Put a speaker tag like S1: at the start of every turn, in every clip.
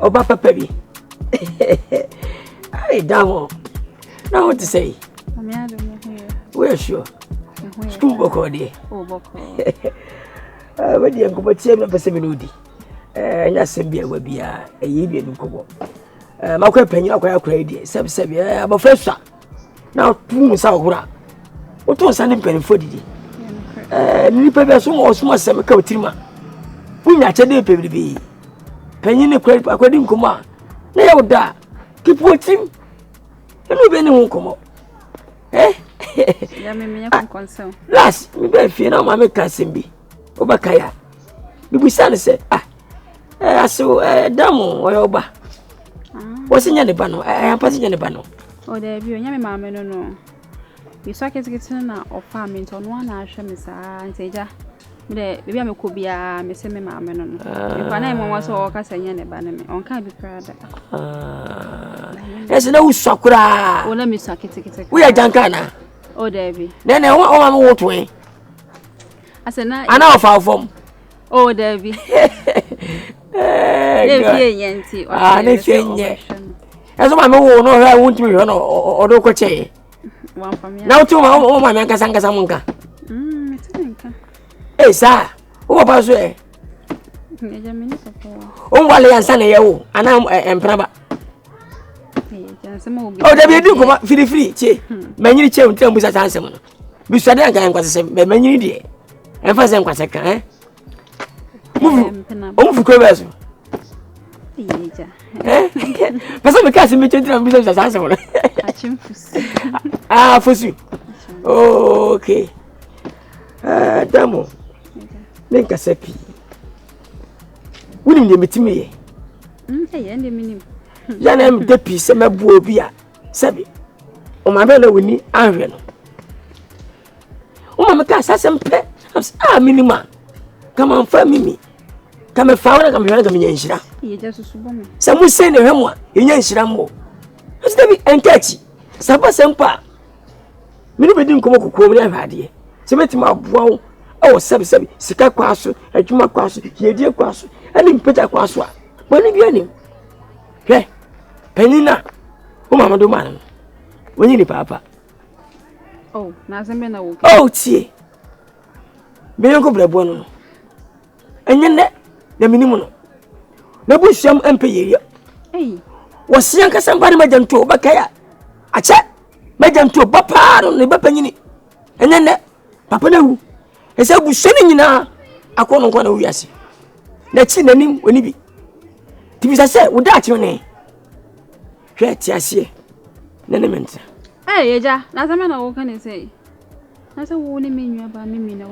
S1: Oba papa bi. Hey, damn. Now what to say? We're sure. School book or day.
S2: Oh, book.
S1: When you go to see me for 7 minutes. Nasembia will be a year in Kobo. My company, I credit, Sabia, I'm a fresh. Now, 2 months out. What was an penny for the Nipa so small some cotima. We not a day baby. Penny in the credit according to ma. Now da. Keep watching. You know, won't come up. Eh? Last, we better fear no mamma can't be. Obakaya. We son said, I saw Damo or Oba. What's in the bano? I am passing in the bano.
S2: Oh, there be a young mamma, no. We saw it getting or farming on one asher, Miss Antaja. Maybe I'm a cubia, Miss Mamma. If I name was all Cassanian banner, on can't be proud. There's no sakura. Oh, let me suck it. We are Jankana. Oh, Debbie. Then I want one more way. I said, I know far from. Oh, Debbie. Yancy, as my mother, no, I won't be or do coche. One from me. Now, to my man, Casangasamunka. Eh, sir, who about you? Oh, Wally and Sunny, and I'm Praba. Oh, there be do come up free, che. Many chair tell me that answer. Besides, I can't say, but many dear. And for some Quasaca, eh? Oh, for Quebers. But some cast me to business as answer. Ah, for you. Okay. Damo. Make a sepi. Wouldn't you meet me? Yanam de piece, my boy, beer. Sabi. Oh, my brother, we need iron. Oh, my cat has some pet. Minima. Come on, for me. Come and found a community. Some will send a hammer in Yanshiramo. What's the and catchy? Sapa Sampa. Many didn't come up with a idea. Submit my brow. Oh, Sabi, Sika Quasso, and Juma Quasso, here dear Quasso, and in Peter Quasso. When you get him? Hey, Penina. Oh, Mamma do man. When you papa. Oh, Nazamena.
S1: Oh, see. Bianco Blabono. And yet, the minimum. No bush some empire.
S2: Hey,
S1: was young as somebody made them to Bakaya. A chat made them to a papa on the Bapanini. And then Papa no. I said, we're sending you now. I call on one of us. Let's see the name when he be. Tis I said, without your name. Yes, yes, yes. Nenament.
S2: Hey, Eja, Nazamena, what can I say? That's a warning me about me.
S1: Me.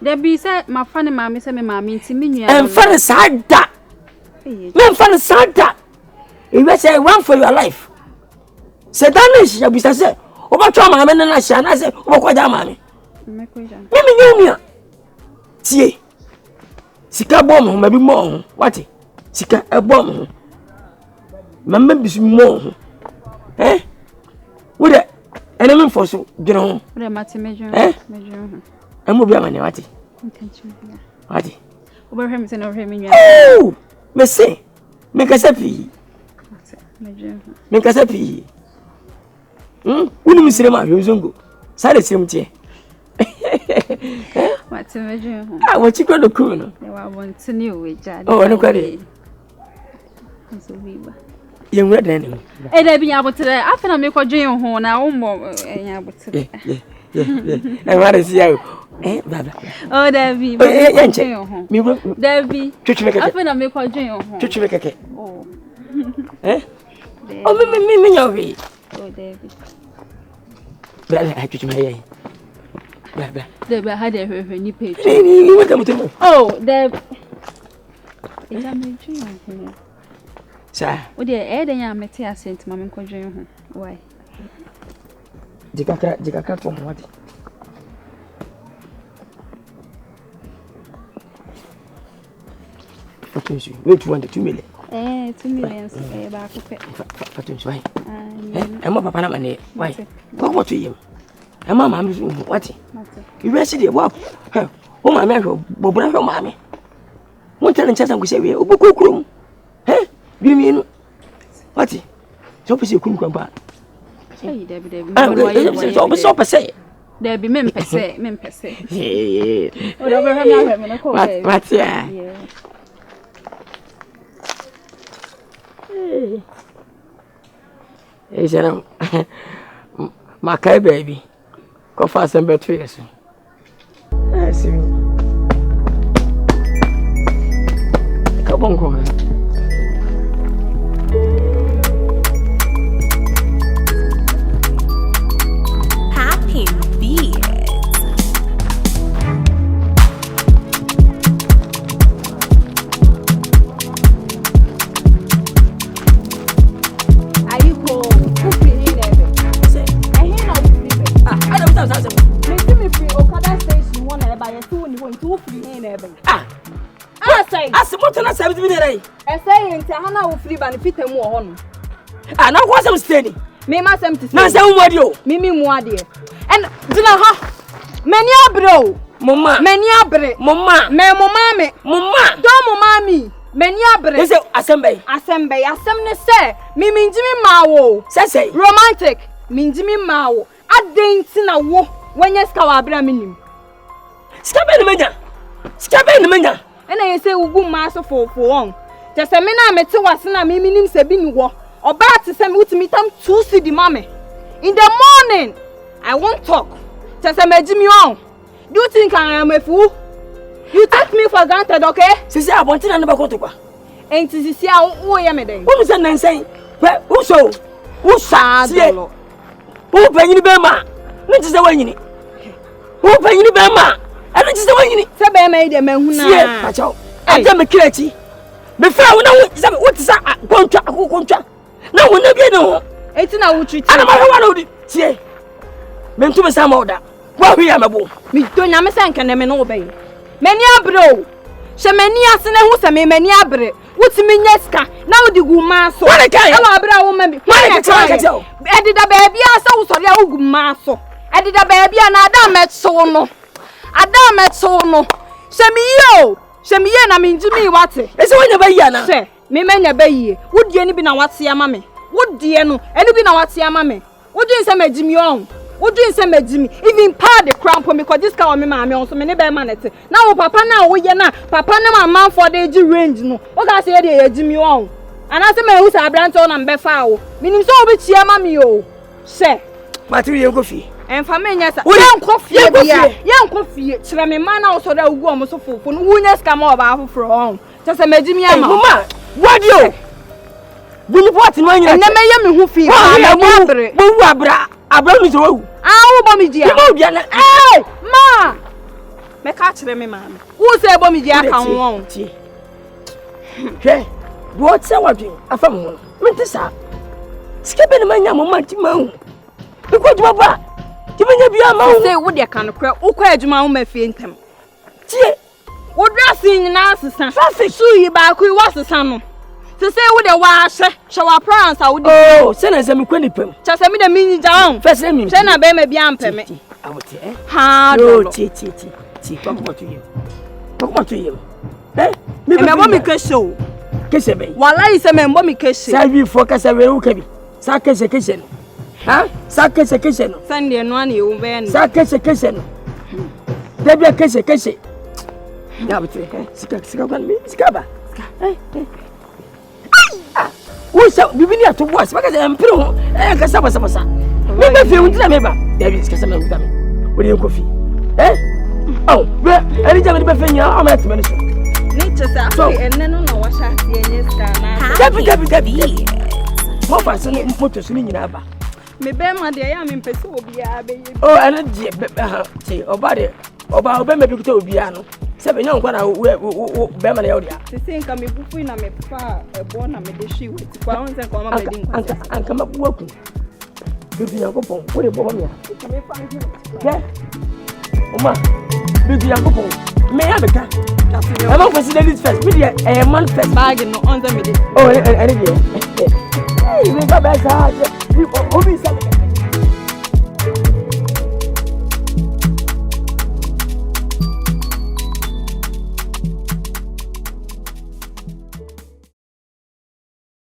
S2: There be said, my funny mammy said, mammy, to me,
S1: and for the side that. No, for the side that. If I say, run for your life. Said that shall be said. Over to my men and I shall not say, oh, what am I? Mimi, see, Sika bomb, maybe more. What? Sika a bomb. Mamma be more. Eh? Would it? Enemy for so, you know, eh? I'm moving on, what? What?
S2: Over him, and over him.
S1: Oh, Messy, make us happy. Make us happy. Wouldn't miss him out, Yuzungu. Silence him, tea.
S2: What's a measure?
S1: I want you to go to Kuno.
S2: I want to know which I
S1: oh, no credit. Young red enemy.
S2: And I be able to after I make a dream home now more. Yeah.
S1: And what is you? Eh, Baba.
S2: Oh, there be. There be. After I make a dream home. Oh.
S1: Eh? Oh, me.
S2: Oh, David.
S1: Brother, I took my
S2: There had a new page.
S1: Oh,
S2: there. Is that my dream?
S1: Sir,
S2: what the air they are metia sent Mamma Quadrin? Why?
S1: Jigaka from what? Which one? 2 million?
S2: 2 million. Back of it.
S1: Why? I'm a papa money. Why? What to you? And Mamma, what? You rested it. What? Oh, my man, Bobra, mammy. One time, we say, we are
S2: Bimino. What? So pese kum kwampa.
S3: Hey, Debbie.
S2: So pese.
S3: Debbie mem pese.
S2: Yeah. What yeah. Hey, Janam. My kai baby. Go fast and better yes. I see. Come on.
S4: Happy beats.
S3: Are you cold?
S2: Asimotona sabiti bi dey.
S3: Say enti hana wo free ba ne fitam wo ho no.
S2: Na ko asem stay.
S3: Me ma sem ti.
S2: Na sem mo de o.
S3: Mimi mu ade. En dina ha. Mani abre o.
S2: Mama.
S3: Mani abre.
S2: Mama.
S3: Me mama me.
S2: Mama.
S3: Do mama mi. Mani abre.
S2: Ese asem
S3: ne se mimi njimi ma wo.
S2: Say.
S3: Romantic. Mi njimi ma wo. Adenti na wo. Wanya ska wa abra minim.
S2: Ska be ni menya.
S3: Ena yese ugu ma so fo on. Je se me na mete wase na me minim se bi ni wo. Oba te se me utimi tam 2 cedi mame. In the morning, I won't talk. Je se me jimi on. Do you think I am a fool? You take me for granted, okay?
S2: Sisi abonti na ba koto kwa.
S3: Enti sisi a wo ye me den.
S2: Wo se nansen. Wo so. Wo sa sie.
S3: Wo
S2: panyini be ma. Ne ti se wanyini. Wo panyini be ma. Ene ti se wanyini.
S3: Se be ma ide mahu na.
S2: Sie, pacho. Ade me krechi. Me fa wo na wo ti sa kontwa. Na wo na bi ne ho.
S3: Eti na wo treat.
S2: Ana ma hwa na wo di. Sie. Me ntu me sa ma oda. Wo hwe ya mebo.
S3: Mi to nya me se nkene me no be. Mani abre o. She mani asene hu se me mani abre. Wutimi nyeska na wo di guma so.
S2: Wale kai.
S3: E wa abre wo ma bi.
S2: Wale kai.
S3: Edida baby asa wo sori a wo guma so. Edida baby na ada metso no. Ada metso no. She mi ye na mi njimi wate.
S2: Ese wonya ba yi na.
S3: Se me menya ba yi. Wodie ni bi na wate ama me. Wodie no eni bi na wate ama me. Wodie nse majimi on. Wodie nse majimi. Even pa the crown for me cause this ka o me ma me on so me ne be ma nete. Na wo papa na wo ye na papa ne ma man for the range no. O ka se ye de jimi on. Ana se me hu sa abrante on na mbe fa wo. Minim so obi chia ma me o. Se
S2: matiri ye kofi.
S3: Enfa me nya sa. Ye nkofie bia. Ye nkofie. Kire me man na wo so da ugu o mo so fofo no. Wunya ska ma oba afofro on. Tese majimi ama.
S2: Mama, wadio. Buni pot no anyira.
S3: Enne me ye me hu fi.
S2: Bo abra mi so wu.
S3: Wo bo mi dia.
S2: Bo bia na.
S3: Ma. Me ka kire me ma. Wo se bo mi dia kan won.
S2: Hwe. Bo tse wadwe afam ho. Me tisa. Skebe ne manya mo ma ti ma hu. Iko djuma ba. Ti menya bia ma hu.
S3: Se wo de kan kra. Wo kwa adjuma wo ma fie ntem.
S2: Tie.
S3: Wo dressing nyina sesa.
S2: Traffic.
S3: Su yi ba ku wo sesa no. Se se wo de wa hye. Hye wa prance a wo di.
S2: Oh, se na se me kwani pam.
S3: Cha se me de minyi ja on.
S2: First name.
S3: Se na be ma bia mpeme.
S2: Awote
S3: Ha
S2: do.
S3: do.
S2: Ti. Kokoma to yem.
S3: Me bo mi kesho.
S2: Kese be.
S3: Wallahi se me bo mi keshe.
S2: Sa bi fo kasa we u kabi. Sa kese no. Ha? Sa kese no.
S3: Sunday no ani wo be no.
S2: Sa kese no. Debia kese. Ya bete. Sika kan mi. Sika ba. Wo sa bibini atobo ase baka se mpire ho. Kasa basa. Me be fi untina me ba. David kasa me untina me. Wo de kofi. Oh, be ani jame be fe nya ama atime no so.
S3: Ni chesa afi enne no na wa sha tie nye ska na.
S2: David. Mo fa se moto so ni nyina ba.
S3: Me be ma de ya me mpese obi a be ye.
S2: Oh, ana die ti oba me bi kuta obi a no. Se be nya nkwa na be ma na ya odia.
S3: Se se nka me bufu na me fa ebo na me de hwi weti kwa on se nka ma be di nkwa.
S2: Anka ma buaku. Bibi Yankopon, wo de bobo me a.
S3: Me fa ngi.
S2: Ke. Oma. Bibi Yankopon. Me ya beka. I'm not for ladies first. We a man first.
S3: Bag no on the me.
S2: Oh, any day. Hey, we got back. We